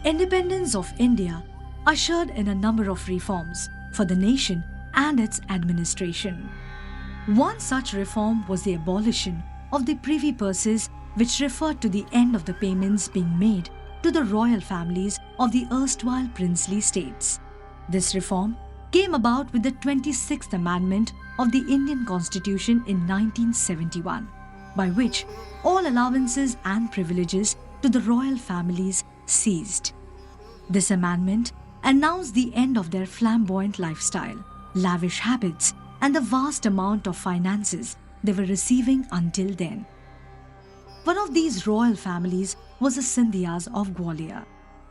independence of India ushered in a number of reforms for the nation and its administration. One such reform was the abolition of the privy purses, which referred to the end of the payments being made to the royal families of the erstwhile princely states. This reform came about with the 26th Amendment of the Indian Constitution in 1971, by which all allowances and privileges to the royal families ceased. This amendment announced the end of their flamboyant lifestyle, lavish habits, and the vast amount of finances they were receiving until then. One of these royal families was the Scindias of Gwalior.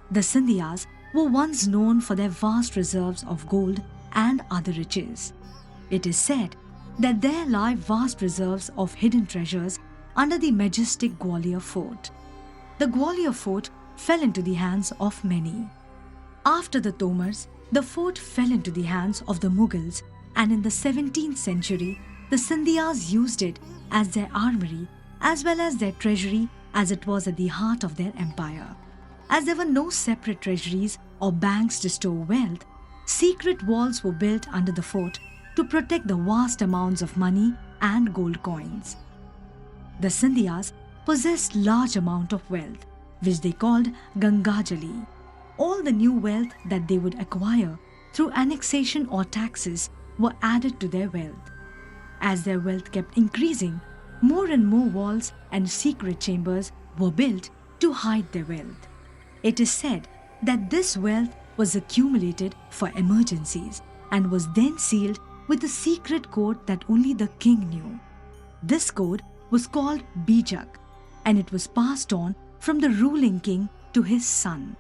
The Scindias were once known for their vast reserves of gold and other riches. It is said that there lie vast reserves of hidden treasures under the majestic Gwalior fort. The Gwalior fort fell into the hands of many. After the Tomars, the fort fell into the hands of the Mughals, and in the 17th century, the Scindias used it as their armory as well as their treasury, as it was at the heart of their empire. As there were no separate treasuries or banks to store wealth, secret walls were built under the fort to protect the vast amounts of money and gold coins. The Scindias possessed large amount of wealth, which they called Gangajali. All the new wealth that they would acquire through annexation or taxes were added to their wealth. As their wealth kept increasing, more and more walls and secret chambers were built to hide their wealth. It is said that this wealth was accumulated for emergencies and was then sealed with a secret code that only the king knew. This code was called Bijak, and it was passed on from the ruling king to his son.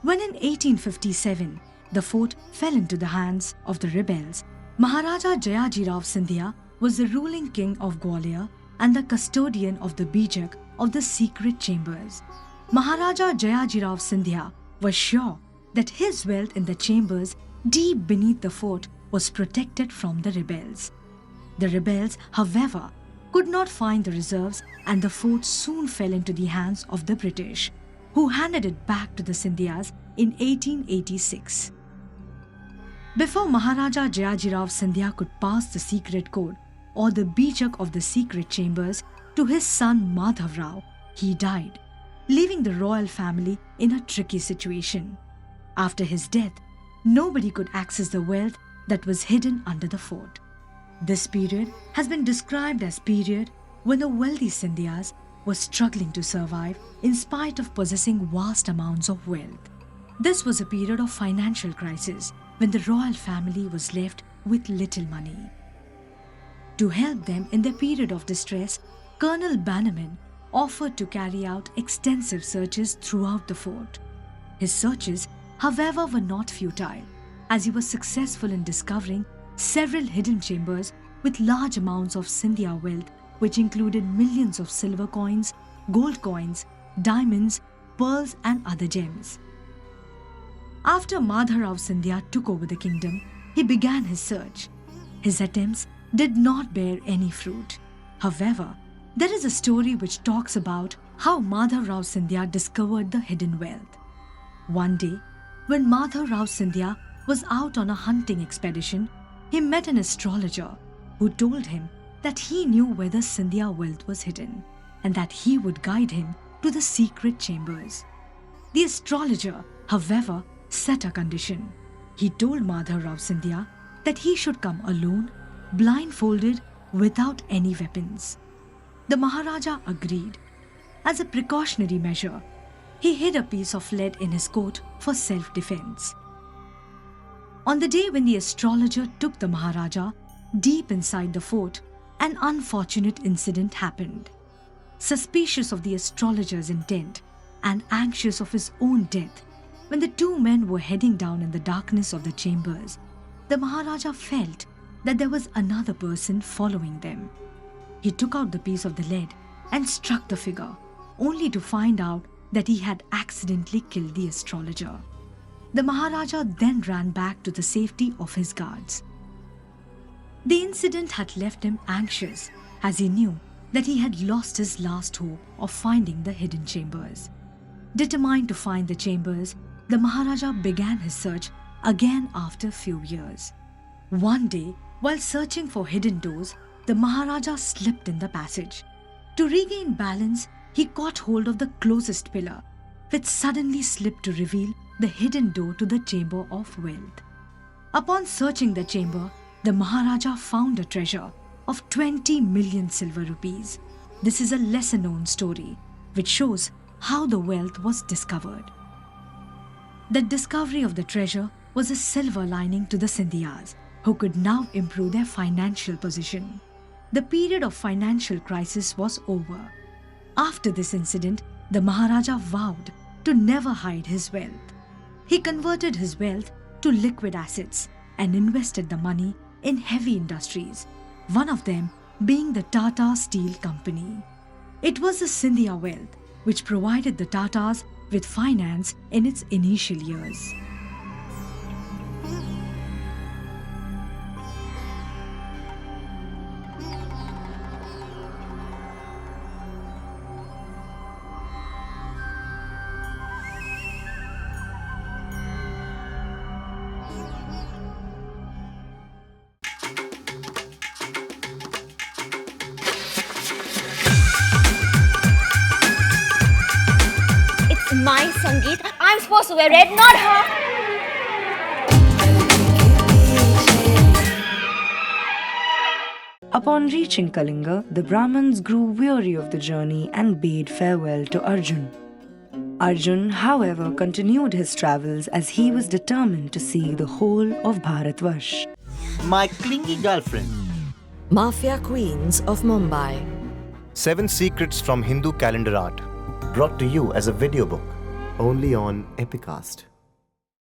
When in 1857 the fort fell into the hands of the rebels, Maharaja Jayajirao Scindia was the ruling king of Gwalior and the custodian of the Bijak of the secret chambers. Maharaja Jayajirao Scindia was sure that his wealth in the chambers deep beneath the fort was protected from the rebels. The rebels, however, could not find the reserves, and the fort soon fell into the hands of the British, who handed it back to the Scindias in 1886. Before Maharaja Jayajirao Scindia could pass the secret code or the Bijak of the secret chambers to his son Madhav Rao, he died, leaving the royal family in a tricky situation. After his death, nobody could access the wealth that was hidden under the fort. This period has been described as period when the wealthy Scindias were struggling to survive in spite of possessing vast amounts of wealth. This was a period of financial crisis when the royal family was left with little money. To help them in their period of distress, Colonel Bannerman offered to carry out extensive searches throughout the fort. His searches, however, were not futile, as he was successful in discovering several hidden chambers with large amounts of Scindia wealth, which included millions of silver coins, gold coins, diamonds, pearls, and other gems. After Madhav Rao Scindia took over the kingdom, he began his search. His attempts did not bear any fruit. However, there is a story which talks about how Madhav Rao Scindia discovered the hidden wealth. One day, when Madhav Rao Scindia was out on a hunting expedition, he met an astrologer who told him that he knew where the Scindia wealth was hidden and that he would guide him to the secret chambers. The astrologer, however, set a condition. He told Madhav Rao Scindia that he should come alone, blindfolded, without any weapons. The Maharaja agreed. As a precautionary measure, he hid a piece of lead in his coat for self-defense. On the day when the astrologer took the Maharaja deep inside the fort, an unfortunate incident happened. Suspicious of the astrologer's intent and anxious of his own death, when the two men were heading down in the darkness of the chambers, the Maharaja felt that there was another person following them. He took out the piece of the lead and struck the figure, only to find out that he had accidentally killed the astrologer. The Maharaja then ran back to the safety of his guards. The incident had left him anxious, as he knew that he had lost his last hope of finding the hidden chambers. Determined to find the chambers, the Maharaja began his search again after few years. One day, while searching for hidden doors, the Maharaja slipped in the passage. To regain balance, he caught hold of the closest pillar, which suddenly slipped to reveal the hidden door to the Chamber of Wealth. Upon searching the chamber, the Maharaja found a treasure of 20 million silver rupees. This is a lesser known story, which shows how the wealth was discovered. The discovery of the treasure was a silver lining to the Scindias, who could now improve their financial position. The period of financial crisis was over. After this incident, the Maharaja vowed to never hide his wealth. He converted his wealth to liquid assets and invested the money in heavy industries, one of them being the Tata Steel Company. It was the Scindia wealth which provided the Tatas with finance in its initial years. My Sangeet, I'm supposed to wear red, not her. Upon reaching Kalinga, the Brahmins grew weary of the journey and bade farewell to Arjun. Arjun, however, continued his travels as he was determined to see the whole of Bharatvarsh. My clingy girlfriend. Mafia Queens of Mumbai. 7 Secrets from Hindu Calendar Art. Brought to you as a video book, only on Epicast.